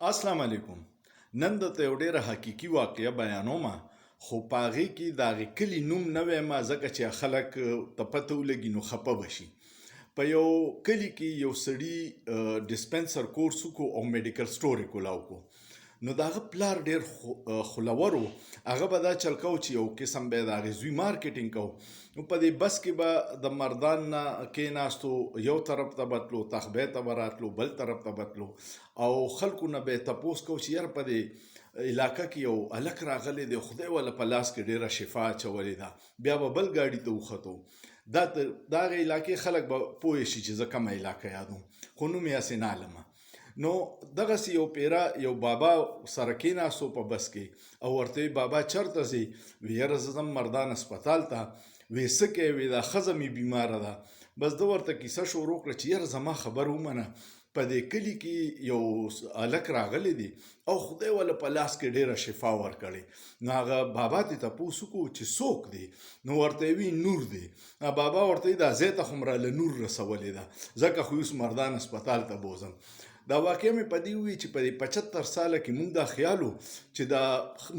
السلام علیکم. نن درته یو ډېره حقیقي واقعه بیانومه، خو په هغې کې د هغې کلي نوم نه وایم ځکه چې خلک ته پته ولګي نو خفه به شي. په یو کلي کې یو سړي ډسپنسر کورس وکړو او میډیکل سټور یې کولاو کړو. نو د هغه پلار ډېر خولور و، هغه به دا چل کو چې یو قسم به یې د هغې زوی مارکیټینګ کو. نو په دې بس کې به د مردان نه کېناستو، یو طرف ته به تلو، تخبې ته به راتلو، بل طرف ته به تلو او خلکو نه به یې تپوس کو چې یاره په دې علاقه کې یو هلک راغلی دی، خدای والا په لاس کې ډېره شفا اچولې ده. بیا به بل ګاډي ته وختو. د هغې علاقې خلک به پوه شي چې زه کومه علاقه یادوم، خو نوم یې هسې نه علمه. نو دغسې یو پیره یو بابا سره کېناستو په بس کې او ورته وی بابا چېرته ځې؟ وی یاره زه ځم مردان هسپتال ته. وی څه کوې؟ وی دا ښځه مې بیماره ده. بس ده ورته کیسه شروع کړه چې یاره زما خبر ومنه، په دې کلي کې یو هلک راغلی دی او خدای والا په لاس کې ډېره شفا ورکړې. نو هغه بابا ته تپوس وکړو چې څوک دی؟ نو ورته وی نور دی. بابا ورته وی دا ځای ته خو م راله نور رسولې ده، ځکه خو اوس مردان هسپتال ته بوځم. دا واقعه مې په دې ووي چې په دې 75 ساله کې موږ دا خیال و چې دا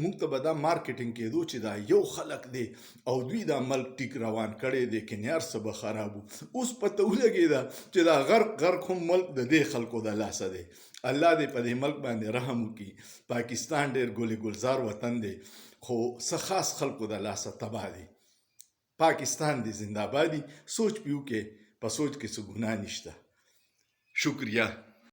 موږ ته به دا مارکیټینګ کېدو چې دا یو خلک دی او دوی دا ملک ټیک روان کړی دی، کنیار څه به خراب و. اوس پته ولګېده چې دا غرق هم ملک د دې خلکو د لاسه دی. الله دې په دې ملک باندې رحم وکړي. پاکستان ډېر ګل ګلزار وطن دی، خو څه خاص خلکو د لاسه تباه دی. پاکستان دې زنده‌بادي. سوچ پې وکړئ، په سوچ کې څه ګناه نشته. شکریه.